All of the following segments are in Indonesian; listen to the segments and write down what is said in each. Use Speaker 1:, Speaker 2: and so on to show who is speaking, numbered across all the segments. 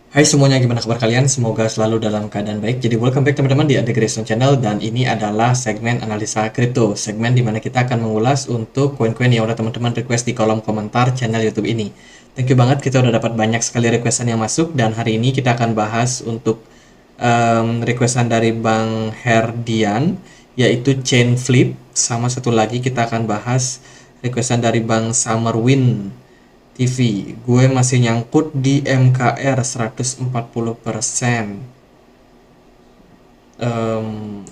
Speaker 1: Hai semuanya, gimana kabar kalian? Semoga selalu dalam keadaan baik. Jadi welcome back teman-teman di Integration Channel, dan ini adalah segmen analisa kripto, segmen dimana kita akan mengulas untuk koin-koin yang udah teman-teman request di kolom komentar channel YouTube ini. Thank you banget, kita udah dapat banyak sekali requestan yang masuk, dan hari ini kita akan bahas untuk requestan dari Bang Herdian, yaitu chain flip. Sama satu lagi kita akan bahas requestan dari Bang Summerwin TV. Gue masih nyangkut di MKR 140%.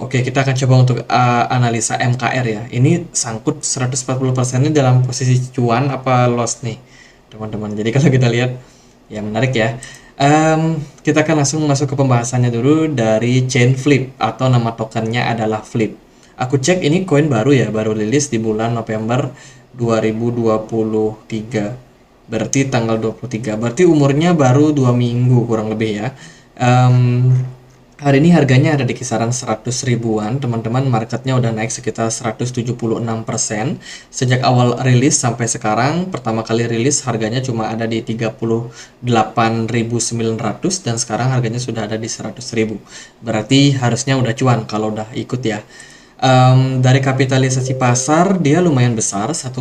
Speaker 1: Oke, kita akan coba untuk analisa MKR ya. Ini sangkut 140% ini dalam posisi cuan apa loss nih, teman-teman. Jadi kalau kita lihat, ya menarik ya. Kita akan langsung masuk ke pembahasannya dulu dari chain flip atau nama tokennya adalah flip. Aku cek ini koin baru ya, baru rilis di bulan November 2023. Berarti tanggal 23. Berarti umurnya baru 2 minggu kurang lebih ya. Em, Hari ini harganya ada di kisaran 100 ribuan, teman-teman. Marketnya udah naik sekitar 176%. Sejak awal rilis sampai sekarang, pertama kali rilis harganya cuma ada di 38.900 dan sekarang harganya sudah ada di 100 ribu. Berarti harusnya udah cuan kalau udah ikut ya. Dari kapitalisasi pasar dia lumayan besar, 1,2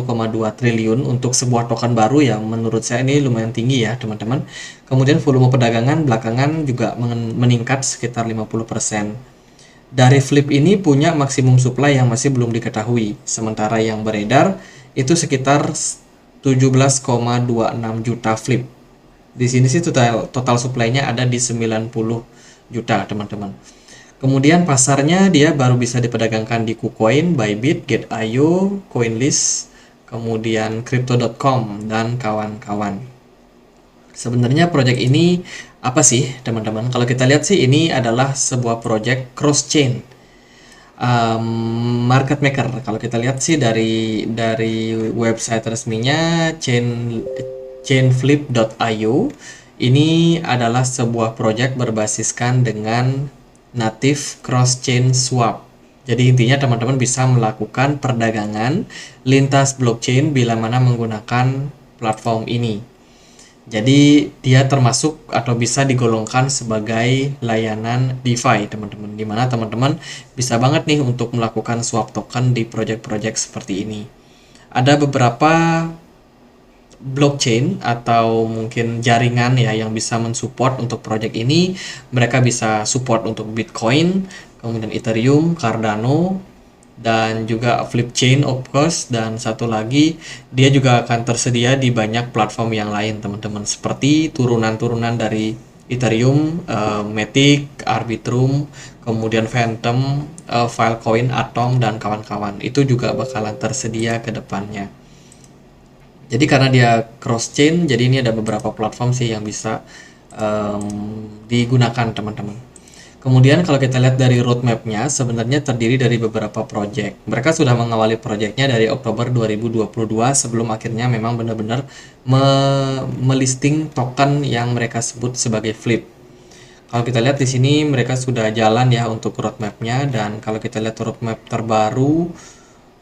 Speaker 1: triliun untuk sebuah token baru ya. Menurut saya ini lumayan tinggi ya, teman-teman. Kemudian volume perdagangan belakangan juga meningkat sekitar 50%. Dari flip ini punya maksimum supply yang masih belum diketahui. Sementara yang beredar itu sekitar 17,26 juta flip. Di sini sih total supply-nya ada di 90 juta, teman-teman. Kemudian pasarnya dia baru bisa diperdagangkan di KuCoin, Bybit, Get.io, CoinList, kemudian Crypto.com dan kawan-kawan. Sebenarnya project ini apa sih, teman-teman? Kalau kita lihat sih ini adalah sebuah project cross chain market maker. Kalau kita lihat sih dari website resminya chainflip.io, ini adalah sebuah project berbasiskan dengan native cross chain swap. Jadi intinya teman-teman bisa melakukan perdagangan lintas blockchain bila mana menggunakan platform ini. Jadi dia termasuk atau bisa digolongkan sebagai layanan DeFi, teman-teman. Di mana teman-teman bisa banget nih untuk melakukan swap token di project-project seperti ini. Ada beberapa blockchain atau mungkin jaringan ya yang bisa mensupport untuk project ini. Mereka bisa support untuk Bitcoin, kemudian Ethereum, Cardano, dan juga Flipchain of course, dan satu lagi dia juga akan tersedia di banyak platform yang lain, teman-teman, seperti turunan-turunan dari Ethereum, Matic, Arbitrum, kemudian Phantom, Filecoin, Atom, dan kawan-kawan. Itu juga bakalan tersedia ke depannya. Jadi karena dia cross chain, jadi ini ada beberapa platform sih yang bisa digunakan, teman-teman. Kemudian kalau kita lihat dari roadmapnya, sebenarnya terdiri dari beberapa project. Mereka sudah mengawali projectnya dari Oktober 2022 sebelum akhirnya memang benar-benar melisting token yang mereka sebut sebagai flip. Kalau kita lihat di sini mereka sudah jalan ya untuk roadmapnya, dan kalau kita lihat roadmap terbaru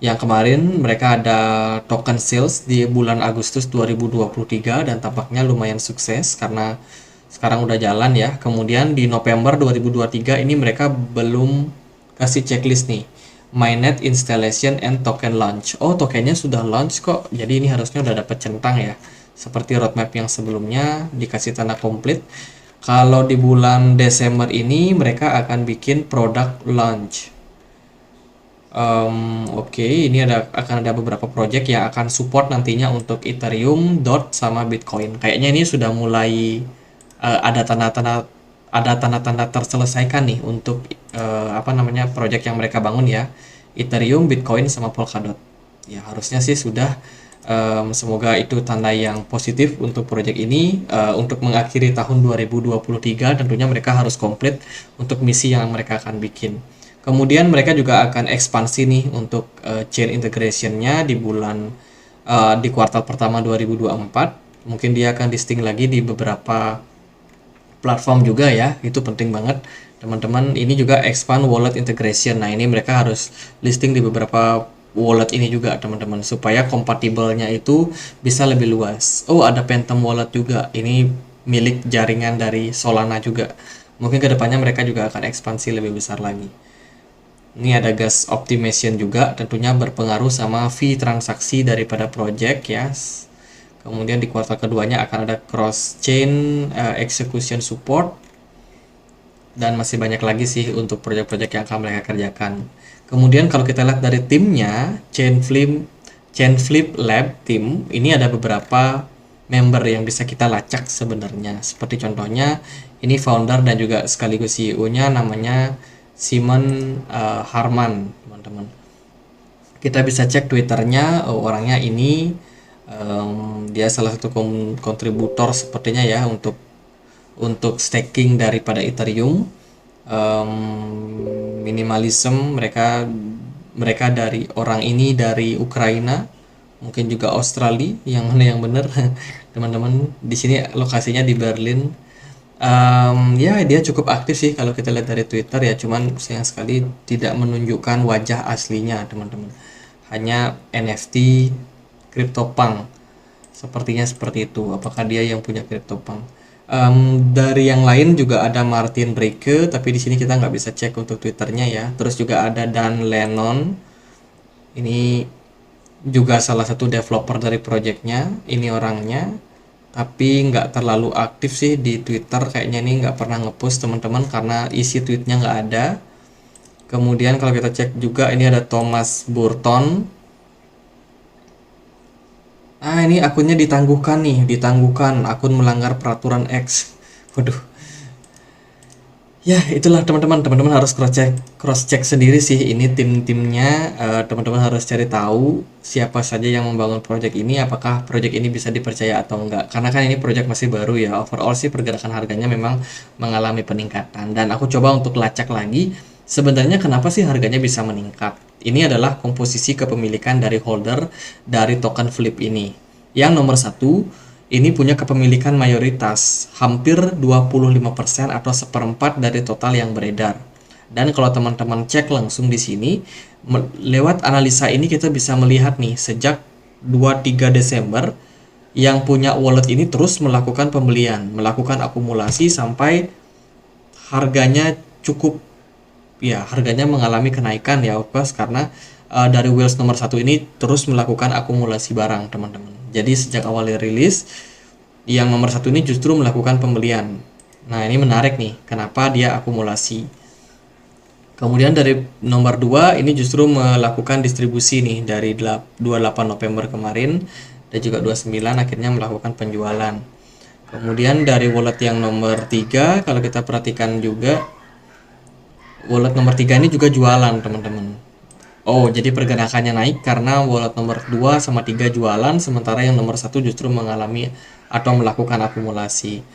Speaker 1: yang kemarin mereka ada token sales di bulan Agustus 2023 dan tampaknya lumayan sukses karena sekarang udah jalan ya. Kemudian di November 2023 ini mereka belum kasih checklist nih. Mainnet installation and token launch. Oh, tokennya sudah launch kok. Jadi ini harusnya udah dapat centang ya. Seperti roadmap yang sebelumnya dikasih tanda komplit. Kalau di bulan Desember ini mereka akan bikin product launch. Oke, ini akan ada beberapa project yang akan support nantinya untuk Ethereum, DOT, sama Bitcoin. Kayaknya ini sudah mulai ada tanda-tanda terselesaikan nih untuk apa namanya project yang mereka bangun ya. Ethereum, Bitcoin, sama Polkadot. Ya harusnya sih sudah. Semoga itu tanda yang positif untuk project ini. Untuk mengakhiri tahun 2023 tentunya mereka harus komplit untuk misi yang mereka akan bikin. Kemudian mereka juga akan ekspansi nih untuk chain integration-nya di kuartal pertama 2024. Mungkin dia akan listing lagi di beberapa platform juga ya. Itu penting banget, teman-teman. Ini juga expand wallet integration. Nah, ini mereka harus listing di beberapa wallet ini juga, teman-teman, supaya kompatibelnya itu bisa lebih luas. Oh, ada Phantom wallet juga. Ini milik jaringan dari Solana juga. Mungkin kedepannya mereka juga akan ekspansi lebih besar lagi. Ini ada gas optimization juga, tentunya berpengaruh sama fee transaksi daripada project ya. Kemudian di kuartal keduanya akan ada cross chain execution support, dan masih banyak lagi sih untuk proyek-proyek yang akan mereka kerjakan. Kemudian kalau kita lihat dari timnya, Chainflip Lab tim ini ada beberapa member yang bisa kita lacak sebenarnya. Seperti contohnya ini founder dan juga sekaligus CEO-nya namanya Simon Harman, teman-teman. Kita bisa cek Twitternya, orangnya ini dia salah satu kontributor sepertinya ya untuk staking daripada Ethereum. Minimalism, mereka dari orang ini dari Ukraina, mungkin juga Australia, yang mana yang benar teman-teman. Di sini lokasinya di Berlin. Ya dia cukup aktif sih kalau kita lihat dari Twitter ya, cuman sayang sekali tidak menunjukkan wajah aslinya teman-teman, hanya NFT CryptoPunk. Sepertinya seperti itu. Apakah dia yang punya CryptoPunk? Dari yang lain juga ada Martin Breke, tapi di sini kita nggak bisa cek untuk Twitternya ya. Terus juga ada Dan Lennon. Ini juga salah satu developer dari projectnya. Ini orangnya, tapi nggak terlalu aktif sih di Twitter. Kayaknya ini nggak pernah ngepost teman-teman karena isi tweetnya nggak ada. Kemudian kalau kita cek juga ini ada Thomas Burton. Ini akunnya ditangguhkan nih, ditangguhkan akun melanggar peraturan X. Waduh. Ya, itulah teman-teman. Teman-teman harus cross check sendiri sih ini tim-timnya. Teman-teman harus cari tahu siapa saja yang membangun project ini, apakah project ini bisa dipercaya atau enggak. Karena kan ini project masih baru ya. Overall sih pergerakan harganya memang mengalami peningkatan, dan aku coba untuk lacak lagi sebenarnya kenapa sih harganya bisa meningkat. Ini adalah komposisi kepemilikan dari holder dari token Flip ini. Yang nomor satu, ini punya kepemilikan mayoritas, hampir 25% atau seperempat dari total yang beredar. Dan kalau teman-teman cek langsung di sini, lewat analisa ini kita bisa melihat nih, sejak 23 Desember, yang punya wallet ini terus melakukan pembelian, melakukan akumulasi sampai harganya cukup, ya harganya mengalami kenaikan ya, of course, karena dari whales nomor satu ini terus melakukan akumulasi barang teman-teman. Jadi sejak awalnya rilis, yang nomor satu ini justru melakukan pembelian. Nah ini menarik nih, kenapa dia akumulasi. Kemudian dari nomor 2 ini justru melakukan distribusi nih dari 28 November kemarin, dan juga 29 akhirnya melakukan penjualan. Kemudian dari wallet yang nomor 3, kalau kita perhatikan juga, wallet nomor 3 ini juga jualan teman-teman. Oh, jadi pergerakannya naik karena wallet nomor 2 sama 3 jualan, sementara yang nomor 1 justru mengalami atau melakukan akumulasi.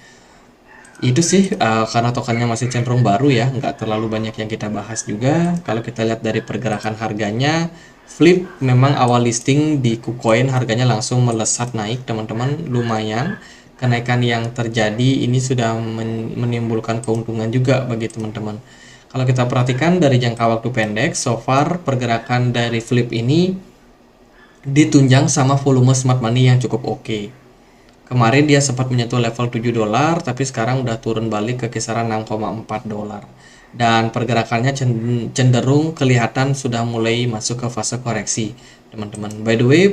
Speaker 1: Itu sih karena tokennya masih cenderung baru ya, nggak terlalu banyak yang kita bahas juga. Kalau kita lihat dari pergerakan harganya, Flip memang awal listing di KuCoin harganya langsung melesat naik teman-teman, lumayan. Kenaikan yang terjadi ini sudah menimbulkan keuntungan juga bagi teman-teman. Kalau kita perhatikan dari jangka waktu pendek, so far pergerakan dari Flip ini ditunjang sama volume smart money yang cukup oke. Kemarin dia sempat menyentuh level 7 dolar, tapi sekarang udah turun balik ke kisaran 6,4 dolar. Dan pergerakannya cenderung kelihatan sudah mulai masuk ke fase koreksi, teman-teman. By the way,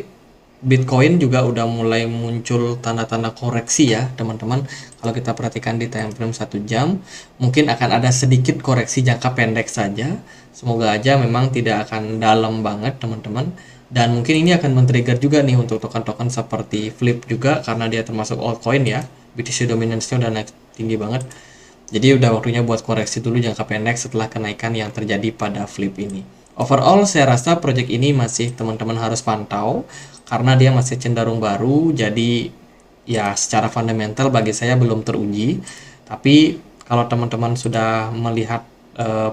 Speaker 1: Bitcoin juga udah mulai muncul tanda-tanda koreksi ya teman-teman. Kalau kita perhatikan di time frame 1 jam, mungkin akan ada sedikit koreksi jangka pendek saja. Semoga aja memang tidak akan dalam banget teman-teman. Dan mungkin ini akan men-trigger juga nih untuk token-token seperti Flip juga, karena dia termasuk altcoin ya. BTC dominance-nya udah naik tinggi banget. Jadi udah waktunya buat koreksi dulu jangka pendek setelah kenaikan yang terjadi pada Flip ini. Overall saya rasa project ini masih teman-teman harus pantau karena dia masih cenderung baru, jadi ya secara fundamental bagi saya belum teruji. Tapi kalau teman-teman sudah melihat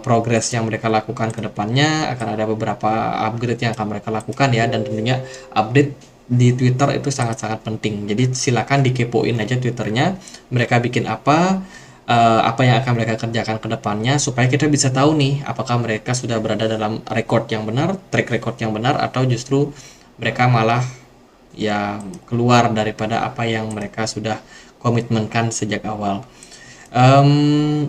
Speaker 1: progres yang mereka lakukan ke depannya, akan ada beberapa upgrade yang akan mereka lakukan ya, dan tentunya update di Twitter itu sangat-sangat penting. Jadi silakan dikepoin aja Twitternya, mereka bikin apa yang akan mereka kerjakan ke depannya, supaya kita bisa tahu nih apakah mereka sudah berada dalam record yang benar, track record yang benar, atau justru mereka malah ya keluar daripada apa yang mereka sudah komitmenkan sejak awal. Em,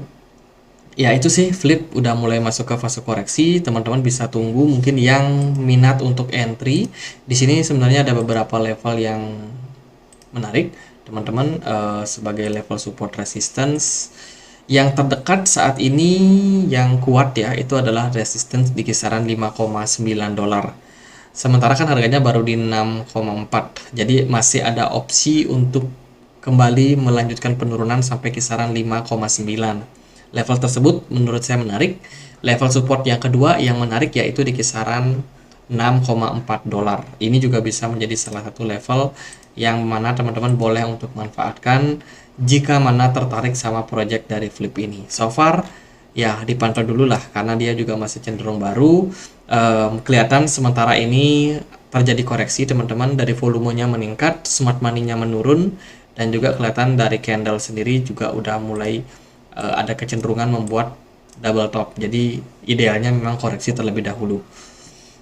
Speaker 1: Ya itu sih, flip udah mulai masuk ke fase koreksi. Teman-teman bisa tunggu mungkin yang minat untuk entry. Di sini sebenarnya ada beberapa level yang menarik. Teman-teman sebagai level support resistance yang terdekat saat ini yang kuat ya itu adalah resistance di kisaran 5,9 dolar. Sementara kan harganya baru di 6,4. Jadi masih ada opsi untuk kembali melanjutkan penurunan sampai kisaran 5,9. Level tersebut menurut saya menarik. Level support yang kedua yang menarik yaitu di kisaran 6,4 dolar. Ini juga bisa menjadi salah satu level yang mana teman-teman boleh untuk manfaatkan jika mana tertarik sama project dari Flip ini. So far ya dipantau dulu lah karena dia juga masih cenderung baru. Kelihatan sementara ini terjadi koreksi teman-teman, dari volumenya meningkat, smart money-nya menurun, dan juga kelihatan dari candle sendiri juga udah mulai ada kecenderungan membuat double top. Jadi idealnya memang koreksi terlebih dahulu.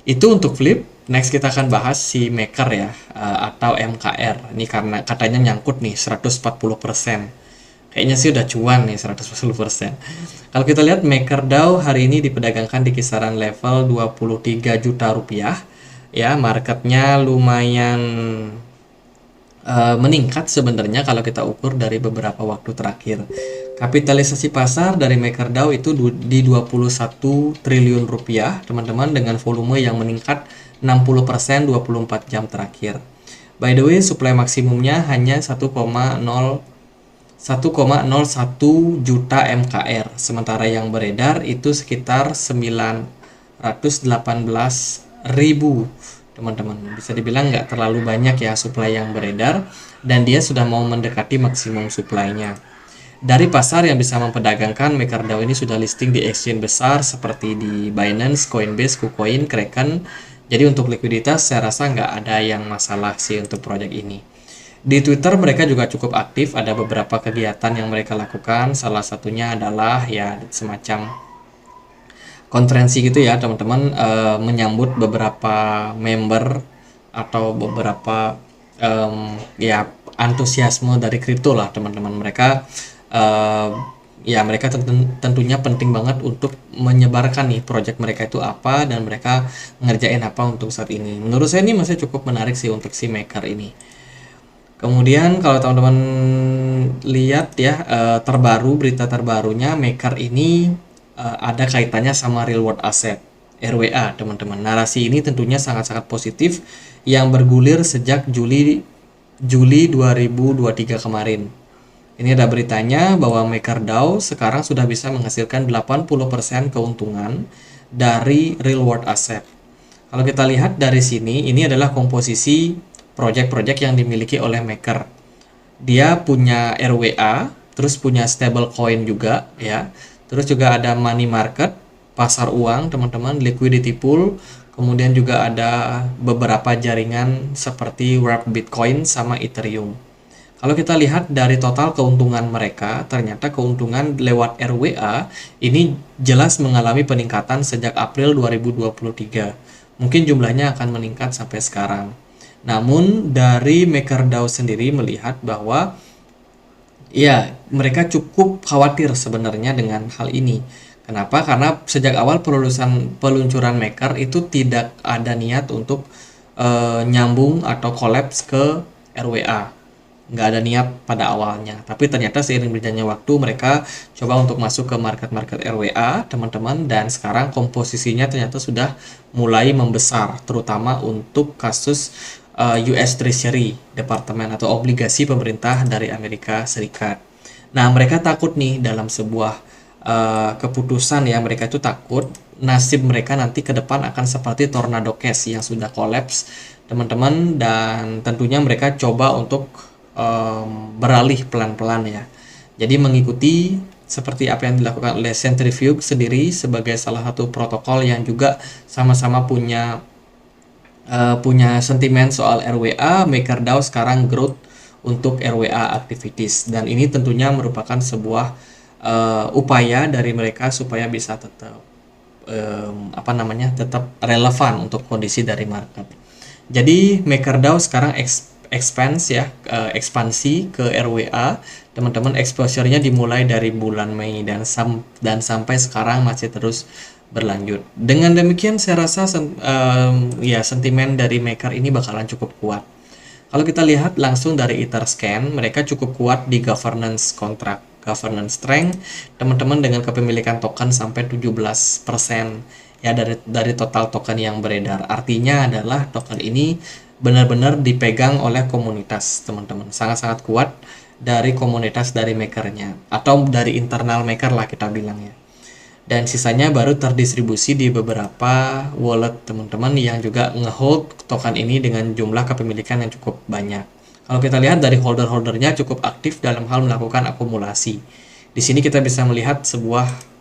Speaker 1: Itu untuk Flip. Next kita akan bahas si Maker ya, atau MKR. Ini karena katanya nyangkut nih 140%. Kayaknya sih udah cuan nih 140%. Kalau kita lihat MakerDAO hari ini diperdagangkan di kisaran level 23 juta rupiah. Ya, marketnya lumayan meningkat sebenarnya kalau kita ukur dari beberapa waktu terakhir. Kapitalisasi pasar dari MakerDAO itu di 21 triliun rupiah, teman-teman, dengan volume yang meningkat 60% 24 jam terakhir. By the way, supply maksimumnya hanya 1,01 juta MKR, sementara yang beredar itu sekitar 918 ribu. Teman-teman, bisa dibilang nggak terlalu banyak ya supply yang beredar, dan dia sudah mau mendekati maksimum supply-nya. Dari pasar yang bisa memperdagangkan, MakerDAO ini sudah listing di exchange besar seperti di Binance, Coinbase, KuCoin, Kraken. Jadi untuk likuiditas saya rasa nggak ada yang masalah sih untuk project ini. Di Twitter mereka juga cukup aktif, ada beberapa kegiatan yang mereka lakukan. Salah satunya adalah ya semacam konferensi gitu ya teman-teman, menyambut beberapa member atau beberapa ya antusiasme dari kripto lah teman-teman. Mereka ya mereka tentunya penting banget untuk menyebarkan nih project mereka itu apa dan mereka ngerjain apa untuk saat ini. Menurut saya ini masih cukup menarik sih untuk si Maker ini. Kemudian kalau teman-teman lihat ya, berita terbarunya Maker ini ada kaitannya sama real world asset RWA teman-teman. Narasi ini tentunya sangat-sangat positif yang bergulir sejak Juli 2023 kemarin. Ini ada beritanya bahwa MakerDAO sekarang sudah bisa menghasilkan 80% keuntungan dari real world asset. Kalau kita lihat dari sini, ini adalah komposisi project-project yang dimiliki oleh Maker. Dia punya RWA, terus punya stablecoin juga ya. Terus juga ada money market, pasar uang teman-teman, liquidity pool, kemudian juga ada beberapa jaringan seperti Wrap Bitcoin sama Ethereum. Kalau kita lihat dari total keuntungan mereka, ternyata keuntungan lewat RWA ini jelas mengalami peningkatan sejak April 2023. Mungkin jumlahnya akan meningkat sampai sekarang. Namun dari MakerDAO sendiri melihat bahwa ya mereka cukup khawatir sebenarnya dengan hal ini. Kenapa? Karena sejak awal peluncuran Maker itu tidak ada niat untuk nyambung atau collapse ke RWA. Nggak ada niat pada awalnya, tapi ternyata seiring berjalannya waktu mereka coba untuk masuk ke market-market RWA teman-teman, dan sekarang komposisinya ternyata sudah mulai membesar, terutama untuk kasus US Treasury Department atau obligasi pemerintah dari Amerika Serikat. Nah mereka takut nih dalam sebuah keputusan ya, mereka itu takut nasib mereka nanti ke depan akan seperti Tornado Cash yang sudah collapse teman-teman, dan tentunya mereka coba untuk beralih pelan-pelan ya. Jadi mengikuti seperti apa yang dilakukan oleh Centrifuge sendiri sebagai salah satu protokol yang juga sama-sama punya sentimen soal RWA. MakerDAO sekarang growth untuk RWA activities, dan ini tentunya merupakan sebuah upaya dari mereka supaya bisa tetap tetap relevan untuk kondisi dari market. Jadi MakerDAO sekarang ekspansi ke RWA, teman-teman exposure-nya dimulai dari bulan Mei dan sampai sekarang masih terus berlanjut. Dengan demikian saya rasa sentimen dari maker ini bakalan cukup kuat. Kalau kita lihat langsung dari Etherscan, mereka cukup kuat di governance kontrak, governance strength, teman-teman dengan kepemilikan token sampai 17% ya dari total token yang beredar. Artinya adalah token ini benar-benar dipegang oleh komunitas, teman-teman. Sangat-sangat kuat dari komunitas dari makernya atau dari internal maker lah kita bilangnya. Dan sisanya baru terdistribusi di beberapa wallet teman-teman yang juga ngehold token ini dengan jumlah kepemilikan yang cukup banyak. Kalau kita lihat dari holder-holdernya cukup aktif dalam hal melakukan akumulasi. Di sini kita bisa melihat sebuah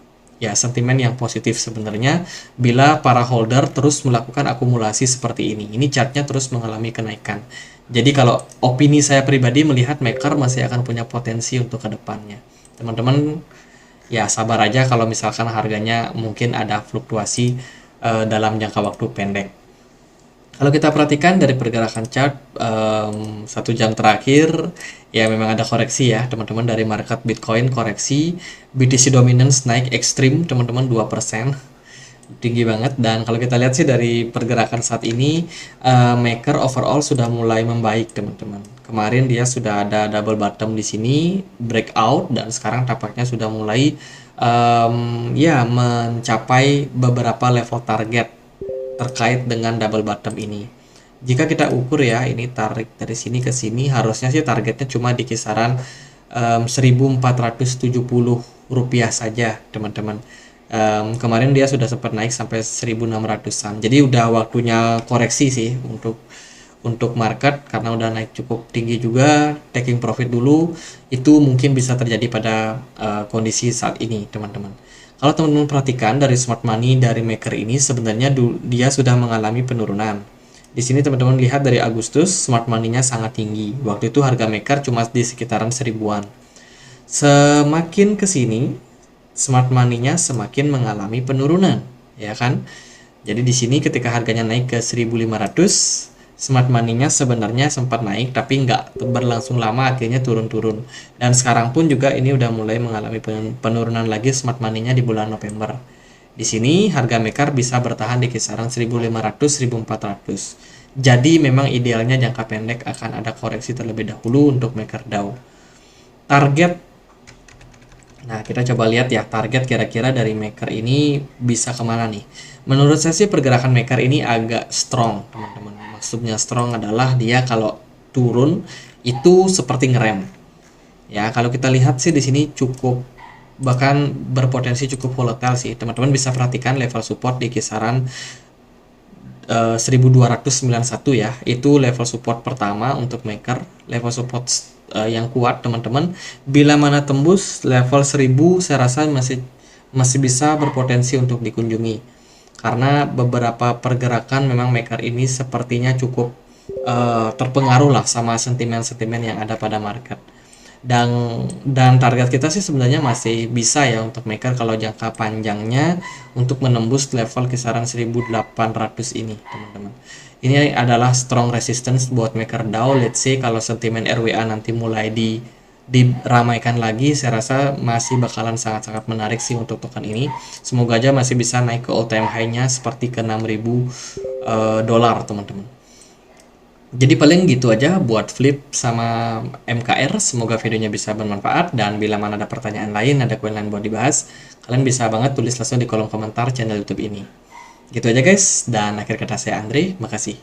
Speaker 1: sentimen yang positif sebenarnya bila para holder terus melakukan akumulasi seperti ini. Ini chartnya terus mengalami kenaikan. Jadi kalau opini saya pribadi melihat maker masih akan punya potensi untuk kedepannya. Teman-teman ya sabar aja kalau misalkan harganya mungkin ada fluktuasi dalam jangka waktu pendek. Kalau kita perhatikan dari pergerakan chart 1 jam terakhir, ya memang ada koreksi ya teman-teman dari market Bitcoin koreksi, BTC dominance naik ekstrim teman-teman 2%, tinggi banget. Dan kalau kita lihat sih dari pergerakan saat ini, maker overall sudah mulai membaik teman-teman. Kemarin dia sudah ada double bottom di sini, breakout, dan sekarang tampaknya sudah mulai mencapai beberapa level target terkait dengan double bottom ini. Jika kita ukur ya, ini tarik dari sini ke sini, harusnya sih targetnya cuma di kisaran 1.470 rupiah saja teman-teman. Kemarin dia sudah sempat naik sampai 1.600-an. Jadi udah waktunya koreksi sih untuk market karena udah naik cukup tinggi juga. Taking profit dulu itu mungkin bisa terjadi pada kondisi saat ini teman-teman. Kalau teman-teman perhatikan dari smart money dari maker ini sebenarnya dia sudah mengalami penurunan. Di sini teman-teman lihat dari Agustus smart money-nya sangat tinggi. Waktu itu harga maker cuma di sekitaran 1000-an. Semakin ke sini smart money-nya semakin mengalami penurunan, ya kan? Jadi di sini ketika harganya naik ke 1.500, smart money-nya sebenarnya sempat naik tapi nggak berlangsung lama, akhirnya turun-turun. Dan sekarang pun juga ini udah mulai mengalami penurunan lagi smart money-nya di bulan November. Di sini harga maker bisa bertahan di kisaran 1.500-1.400. Jadi memang idealnya jangka pendek akan ada koreksi terlebih dahulu untuk maker DAO. Target, nah kita coba lihat ya target kira-kira dari maker ini bisa kemana nih. Menurut saya sih pergerakan maker ini agak strong teman-teman. Maksudnya strong adalah dia kalau turun itu seperti ngerem. Ya, kalau kita lihat sih di sini cukup bahkan berpotensi cukup volatile sih. Teman-teman bisa perhatikan level support di kisaran 1291 ya. Itu level support pertama untuk maker, level support yang kuat teman-teman. Bila mana tembus level 1000 saya rasa masih bisa berpotensi untuk dikunjungi. Karena beberapa pergerakan memang maker ini sepertinya cukup terpengaruh lah sama sentimen-sentimen yang ada pada market. Dan target kita sih sebenarnya masih bisa ya untuk maker kalau jangka panjangnya untuk menembus level kisaran 1800 ini teman-teman. Ini adalah strong resistance buat maker DAO. Let's say kalau sentimen RWA nanti mulai diramaikan lagi, saya rasa masih bakalan sangat-sangat menarik sih untuk token ini. Semoga aja masih bisa naik ke all time high-nya seperti ke 6.000 dolar teman-teman. Jadi paling gitu aja buat flip sama MKR. Semoga videonya bisa bermanfaat, dan bila mana ada pertanyaan lain, ada koin lain buat dibahas, kalian bisa banget tulis langsung di kolom komentar channel YouTube ini. Gitu aja guys, dan akhir kata saya Andre, makasih.